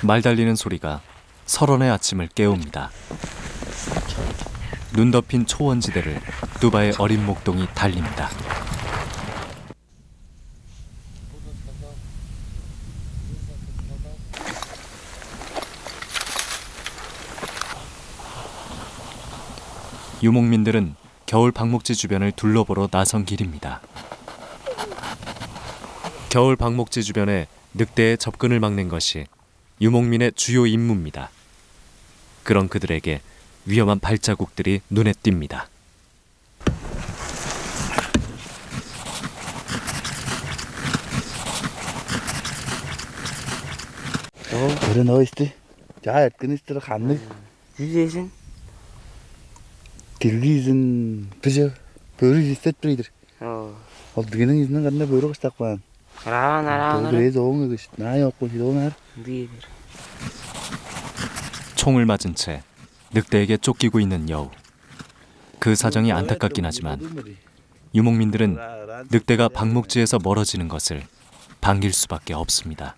말 달리는 소리가 설원의 아침을 깨웁니다. 눈 덮인 초원지대를 뚜바의 어린 목동이 달립니다. 유목민들은 겨울 방목지 주변을 둘러보러 나선 길입니다. 겨울 방목지 주변에 늑대의 접근을 막는 것이 유목민의 주요 임무입니다. 그런 그들에게 위험한 발자국들이 눈에 띕니다. 그래 너 있지? 자, 그니스트로 갔네. 지지신? 길기진 그저 버리 세트리들. 어디는 있는 건데 버리고 싶다고. 나라. 그래도 오늘 그 나요 고시도나. 총을 맞은 채 늑대에게 쫓기고 있는 여우. 그 사정이 안타깝긴 하지만 유목민들은 늑대가 방목지에서 멀어지는 것을 반길 수밖에 없습니다.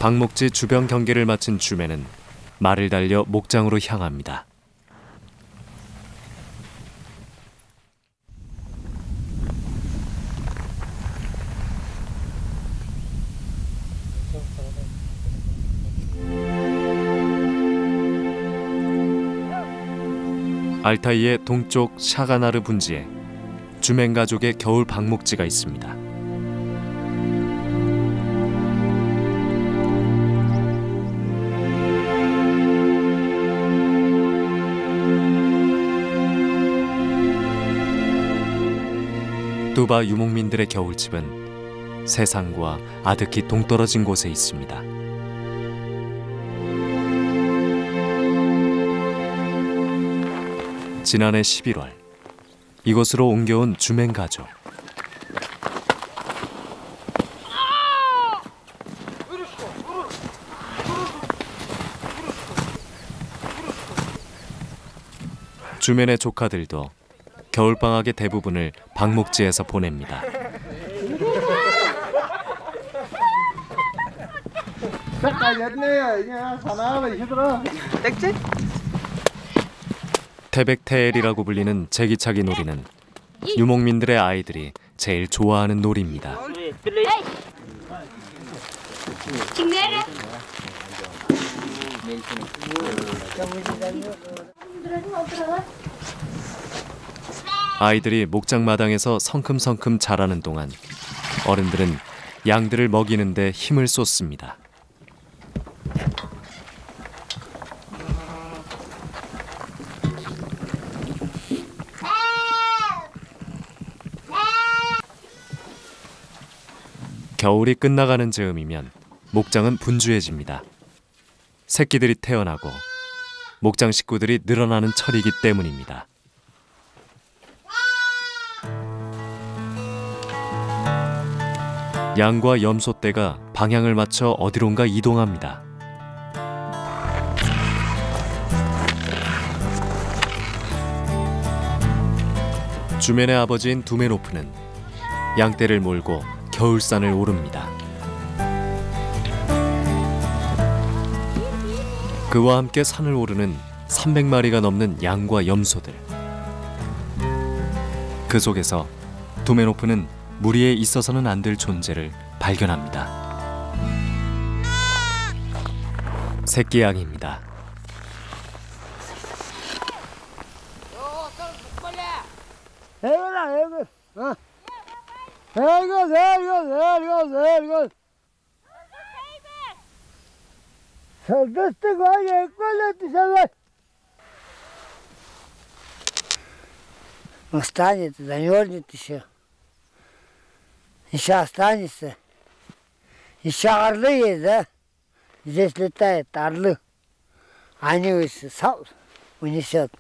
방목지 주변 경계를 마친 주매는 말을 달려 목장으로 향합니다. 알타이의 동쪽 샤가나르 분지에 주멘 가족의 겨울 방목지가 있습니다. 뚜바 유목민들의 겨울집은 세상과 아득히 동떨어진 곳에 있습니다. 지난해 11월 이곳으로 옮겨온 주멘 가족. 주멘의 조카들도 겨울방학의 대부분을 방목지에서 보냅니다. 태백테엘이라고 불리는 제기차기 놀이는 유목민들의 아이들이 제일 좋아하는 놀이입니다. 아이들이 목장 마당에서 성큼성큼 자라는 동안 어른들은 양들을 먹이는 데 힘을 쏟습니다. 겨울이 끝나가는 즈음이면 목장은 분주해집니다. 새끼들이 태어나고 목장 식구들이 늘어나는 철이기 때문입니다. 양과 염소떼가 방향을 맞춰 어디론가 이동합니다. 주멘의 아버지인 두메노프는 양떼를 몰고 겨울산을 오릅니다. 그와 함께 산을 오르는 300마리가 넘는 양과 염소들. 그 속에서 두메노프는 무리에 있어서는 안 될 존재를 발견합니다. 새끼 양입니다. Останется, замерзнет еще. Еще останется. Еще орлы есть, да? Здесь летают орлы. Они унесет.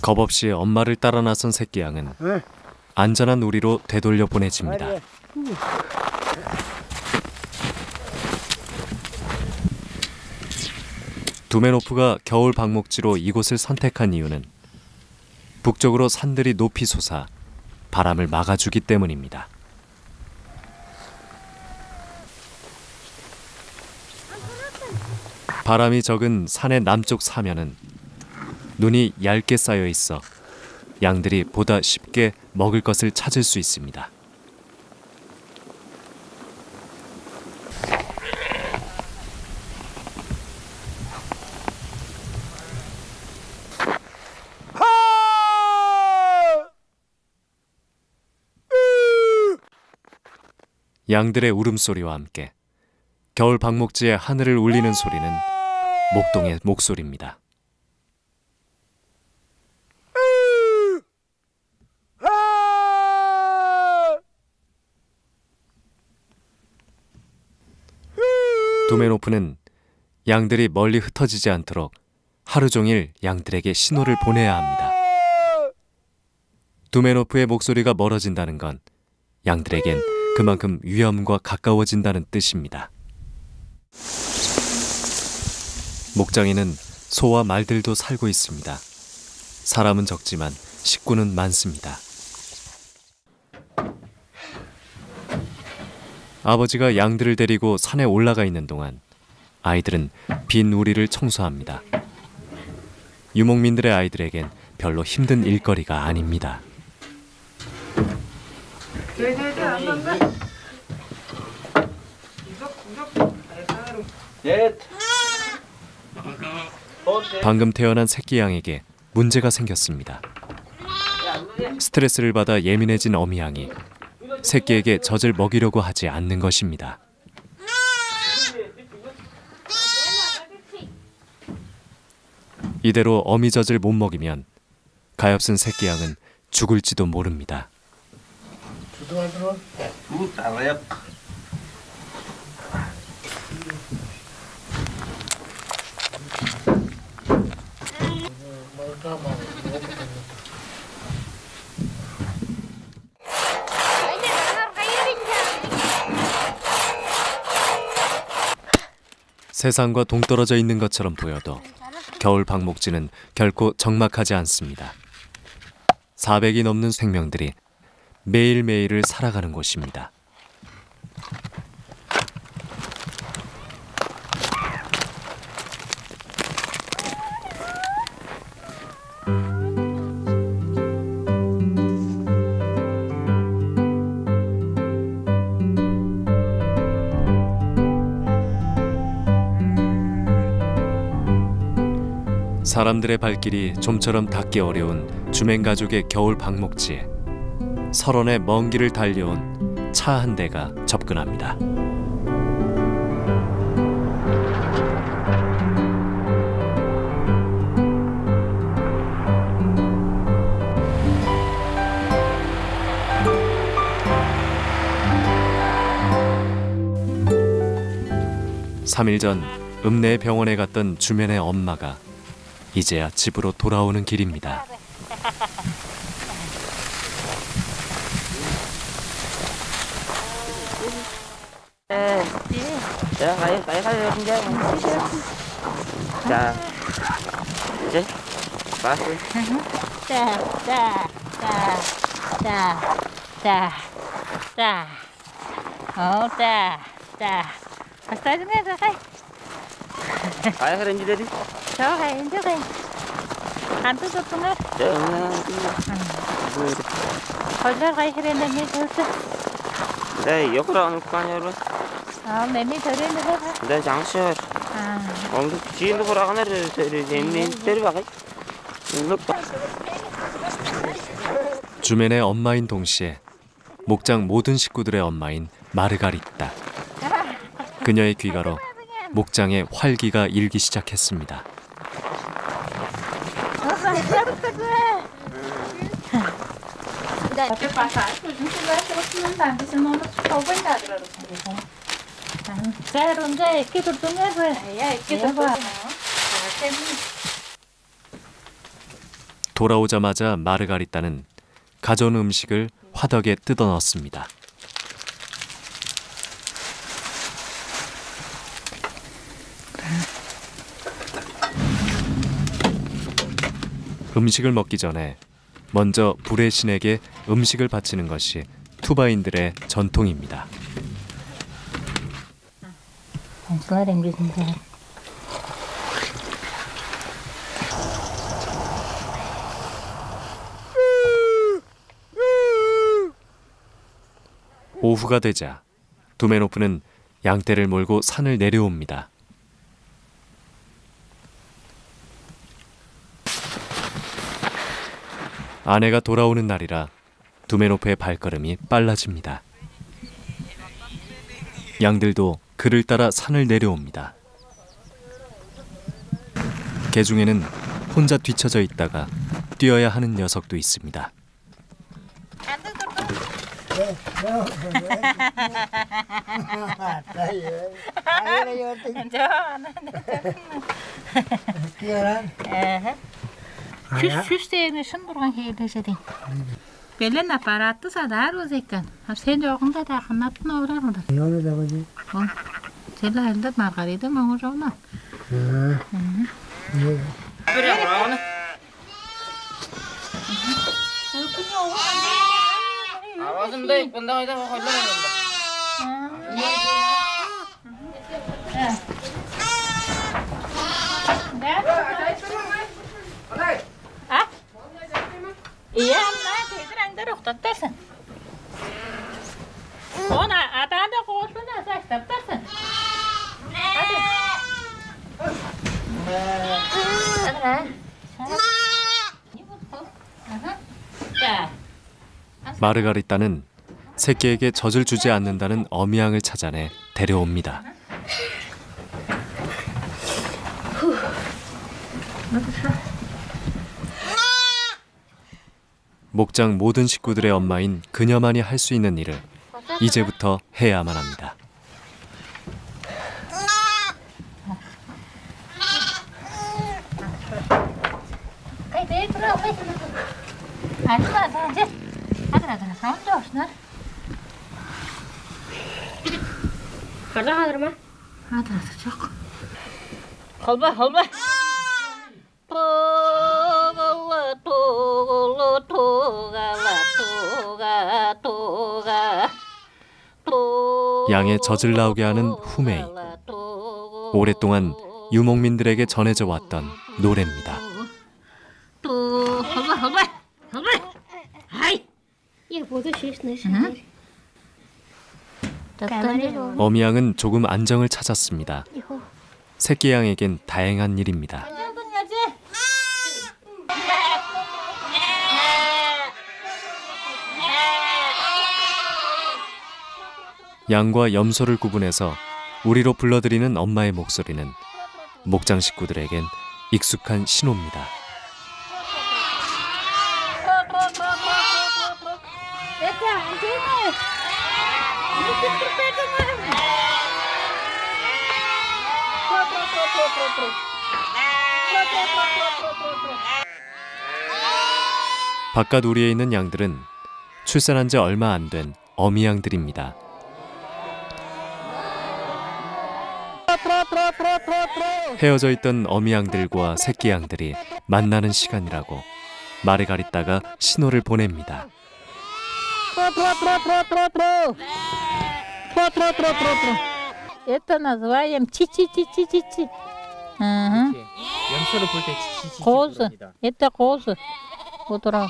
겁없이 엄마를 따라 나선 새끼 양은 안전한 우리로 되돌려 보내집니다. 두메노프가 겨울 방목지로 이곳을 선택한 이유는 북쪽으로 산들이 높이 솟아 바람을 막아주기 때문입니다. 바람이 적은 산의 남쪽 사면은 눈이 얇게 쌓여 있어 양들이 보다 쉽게 먹을 것을 찾을 수 있습니다. 양들의 울음소리와 함께 겨울 방목지의 하늘을 울리는 소리는 목동의 목소리입니다. 두메노프는 양들이 멀리 흩어지지 않도록 하루 종일 양들에게 신호를 보내야 합니다. 두메노프의 목소리가 멀어진다는 건 양들에겐 그만큼 위험과 가까워진다는 뜻입니다. 목장에는 소와 말들도 살고 있습니다. 사람은 적지만 식구는 많습니다. 아버지가 양들을 데리고 산에 올라가 있는 동안 아이들은 빈 우리를 청소합니다. 유목민들의 아이들에겐 별로 힘든 일거리가 아닙니다. 방금 태어난 새끼 양에게 문제가 생겼습니다. 스트레스를 받아 예민해진 어미 양이 새끼에게 젖을 먹이려고 하지 않는 것입니다. 이대로 어미 젖을 못 먹이면 가엾은 새끼 양은 죽을지도 모릅니다. 세상과 동떨어져 있는 것처럼 보여도 겨울 방목지는 결코 적막하지 않습니다. 400이 넘는 생명들이 매일매일을 살아가는 곳입니다. 사람들의 발길이 좀처럼 닿기 어려운 주맹가족의 겨울 방목지에 설원의 먼 길을 달려온 차 한 대가 접근합니다. (3일) 전 읍내 병원에 갔던 주면의 엄마가 이제야 집으로 돌아오는 길입니다. 주맨의 엄마인 동시에 목장 모든 식구들의 엄마인 마르가리타. 그녀의 귀가로 목장의 활기가 일기 시작했습니다. 돌아오자마자 마르가리타는 가져온 음식을 화덕에 뜯어 넣었습니다. 음식을 먹기 전에 먼저 불의 신에게 음식을 바치는 것이 투바인들의 전통입니다. 오후가 되자 두메노프는 양떼를 몰고 산을 내려옵니다. 아내가 돌아오는 날이라 두메노프의 발걸음이 빨라집니다. 양들도 그를 따라 산을 내려옵니다. 개 중에는 혼자 뒤처져 있다가 뛰어야 하는 녀석도 있습니다. Systeemisen durgan heylesedi. Belen apparatı sadar özekkan. Sen жоғында да қанатын ауырармын. Yola da bakayım. Sen elde margarida mаңы жоғына. Ağzımda ilk bunda kayda koyuyorum. Iya, amma teyze rəngdə roxtatdarsın. Ona atan da qoşun da saçtapdarsın. Hadi. 마르가리따는 새끼에게 젖을 주지 않는다는 어미양을 찾아내 데려옵니다. 목장 모든 식구들의 엄마인 그녀만이 할 수 있는 일을 이제부터 해야만 합니다. Halba. 양의 젖을 나오게 하는 후메이. 오랫동안 유목민들에게 전해져 왔던 노래입니다. 어미양은 조금 안정을 찾았습니다. 새끼 양에겐 다행한 일입니다. 양과 염소를 구분해서 우리로 불러들이는 엄마의 목소리는 목장 식구들에겐 익숙한 신호입니다. 바깥 우리에 있는 양들은 출산한 지 얼마 안 된 어미 양들입니다. 헤어져 있던 어미 양들과 새끼 양들이 만나는 시간이라고 마르가리따가 신호를 보냅니다. Это называем чи-чи-чи-чи-чи-чи. 염소를 볼 때 치치치 Козы. 부릅니다. Это козы. Утром.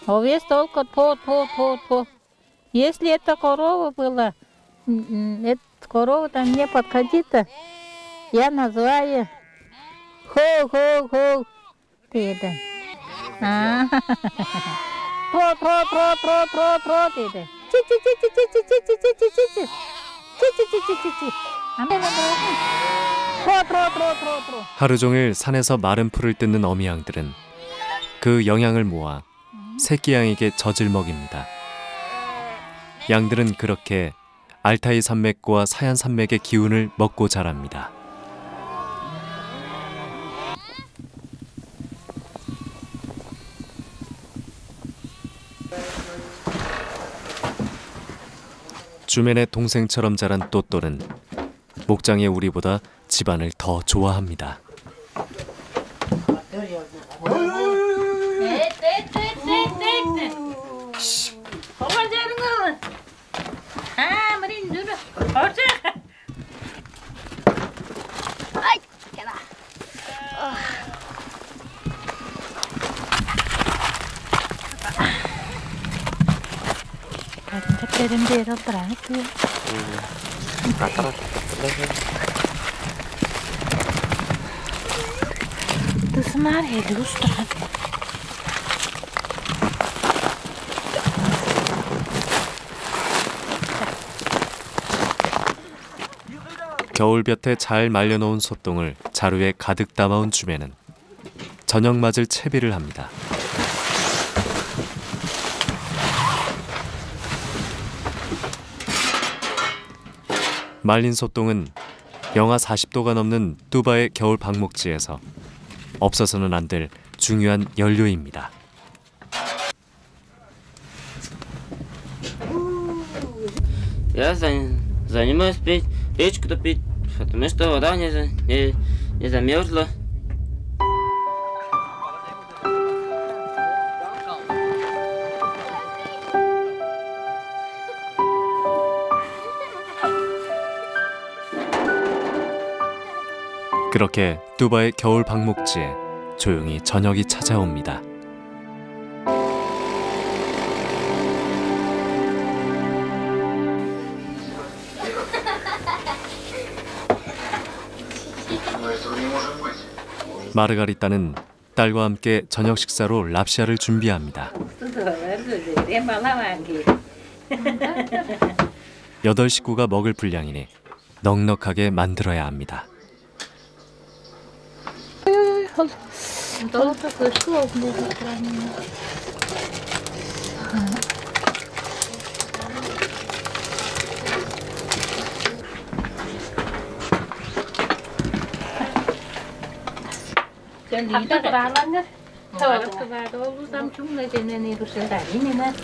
Овес только по. Если это корова была, эта корова там не подходит, я называю хо. Ты это. Про. Ты это. Чи-чи-чи-чи-чи-чи-чи-чи-чи-чи-чи. Чи-чи-чи-чи-чи-чи. Про. 하루 종일 산에서 마른 풀을 뜯는 어미 양들은 그 영양을 모아 새끼 양에게 젖을 먹입니다. 양들은 그렇게 알타이 산맥과 사얀 산맥의 기운을 먹고 자랍니다. 주맨의 동생처럼 자란 또또는 목장의 우리보다 집안을 더 좋아합니다. 어째? 아이, 깨라. Dedim de oturan ki. Dısmar hedi usta. 겨울볕에 잘 말려놓은 소똥을 자루에 가득 담아온 주매는 저녁 맞을 채비를 합니다. 말린 소똥은 영하 40도가 넘는 뚜바의 겨울 방목지에서 없어서는 안 될 중요한 연료입니다. Я занимаюсь печку топить, потому что вода не замерзла. 그렇게 뚜바의 겨울 방목지에 조용히 저녁이 찾아옵니다. 마르가리따는 딸과 함께 저녁 식사로 랍샤를 준비합니다. 8식구가 먹을 분량이니 넉넉하게 만들어야 합니다. Lider varlanır. Tavuklu vardı. Oğlum cümle cennet Ruslar yine.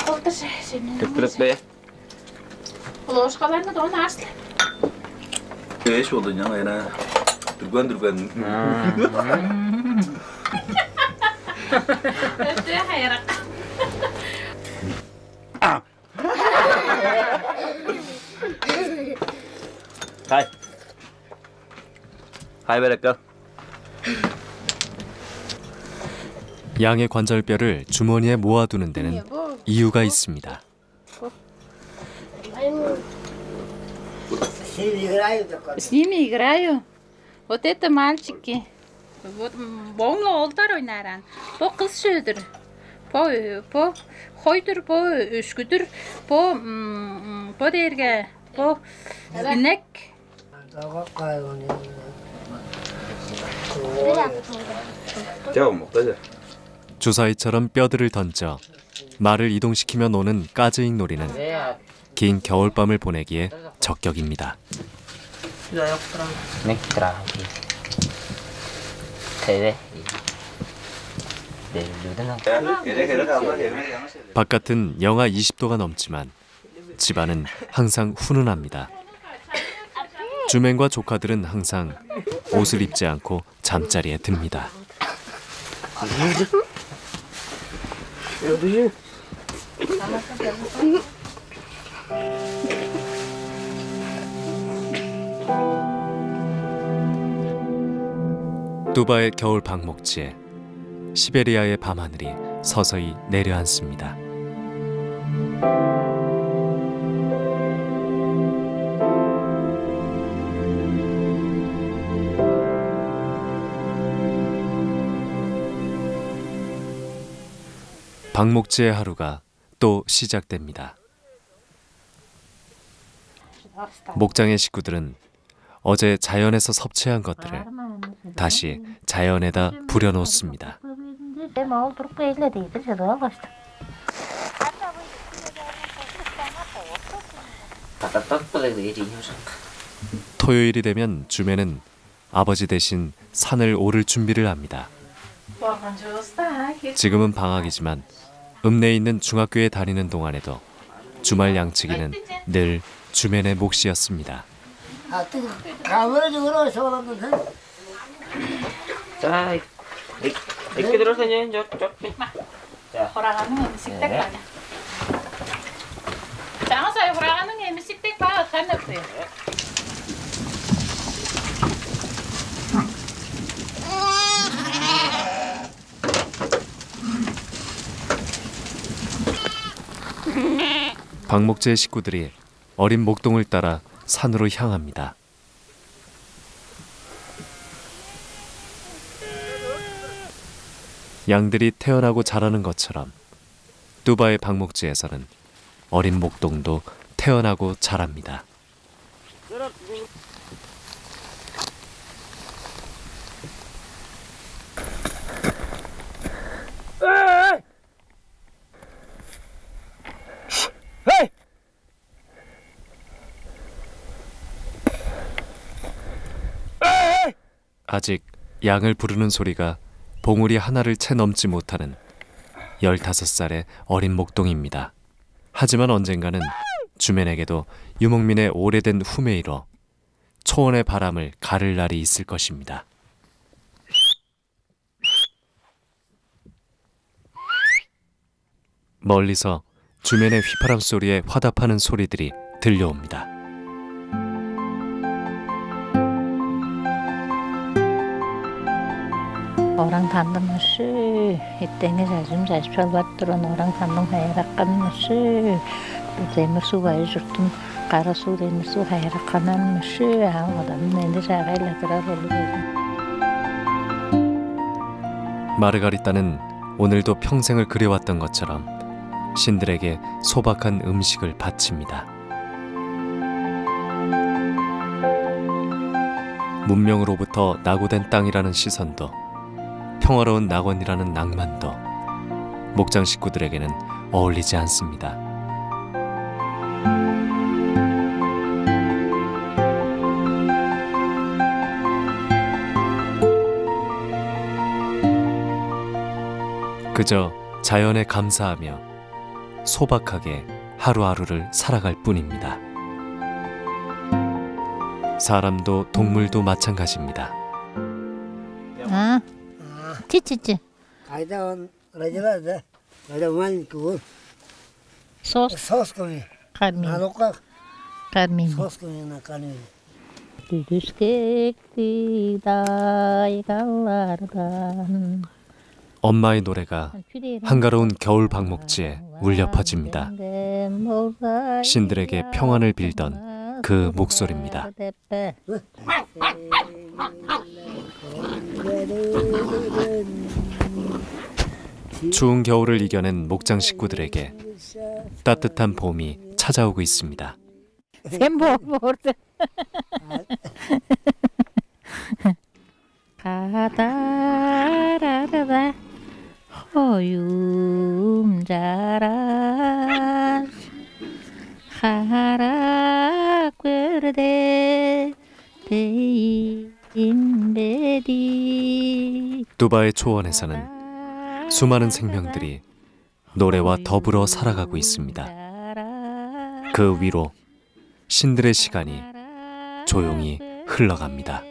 Oldu senin. Kıpırıp be. Loşkalarını da onu asla. Eş oldu ya yana. Durgan. Öte hayrak. Hai bereka. 양의 관절뼈를 주머니에 모아두는 데는 이유가 있습니다. С ними играю. Вот это мальчики. Вот Боңлы олдар ойнаран. По кыз сөдір. По хойдыр, по өшкүдір, по дерге, по инек. Chào một tới rồi. 주사위처럼 뼈들을 던져 말을 이동시키며 노는 까즈잉 놀이는 긴 겨울밤을 보내기에 적격입니다. 바깥은 영하 20도가 넘지만 집안은 항상 훈훈합니다. 주맨과 조카들은 항상 옷을 입지 않고 잠자리에 듭니다. 뚜바의 겨울 방목지에 시베리아의 밤하늘이 서서히 내려앉습니다. 방목지의 하루가 또 시작됩니다. 목장의 식구들은 어제 자연에서 섭취한 것들을 다시 자연에다 부려놓습니다. 토요일이 되면 주매는 아버지 대신 산을 오를 준비를 합니다. 지금은 방학이지만 읍내에 있는 중학교에 다니는 동안에도 주말 양치기는 늘 주맨의 몫이었습니다. 자, 이렇게 들어서 이제 저. 호랑이는 식탁 가자. 장사에 호랑이는 식탁 봐. 가는 알았어요. 박목재의 식구들이 어린 목동을 따라 산으로 향합니다. 양들이 태어나고 자라는 것처럼 뚜바의 박목지에서는 어린 목동도 태어나고 자랍니다. 아직 양을 부르는 소리가 봉우리 하나를 채 넘지 못하는 15살의 어린 목동입니다. 하지만 언젠가는 주민에게도 유목민의 오래된 후메이로 초원의 바람을 가를 날이 있을 것입니다. 멀리서 주민의 휘파람 소리에 화답하는 소리들이 들려옵니다. Orang tandım mışı, ettenge sazım sazıp çalbat duran orang tandım hayrakkan mışı. Demir su bayı jurtum, kara su demir su hayrakkanan mışı. Adamın endi şağayla kırar olup 마르가리따는 오늘도 평생을 그려왔던 것처럼 신들에게 소박한 음식을 바칩니다. 문명으로부터 낙오된 땅이라는 시선도 평화로운 낙원이라는 낭만도 목장 식구들에게는 어울리지 않습니다. 그저 자연에 감사하며 소박하게 하루하루를 살아갈 뿐입니다. 사람도 동물도 마찬가지입니다. 아, 치치치. Kayda on rajala da. Kayda man ku Sos sos koy. karmin, Naloka karmin. sos koy na kanu. Düdüskekti daygallardan. 엄마의 노래가 한가로운 겨울 방목지에 울려 퍼집니다. 신들에게 평안을 빌던 그 목소리입니다. 추운 겨울을 이겨낸 목장 식구들에게 따뜻한 봄이 찾아오고 있습니다. 샘보 모르다. 가다라라다 허윰 자라 하라querde 데인베디. 뚜바의 초원에서는 수많은 생명들이 노래와 더불어 살아가고 있습니다. 그 위로 신들의 시간이 조용히 흘러갑니다.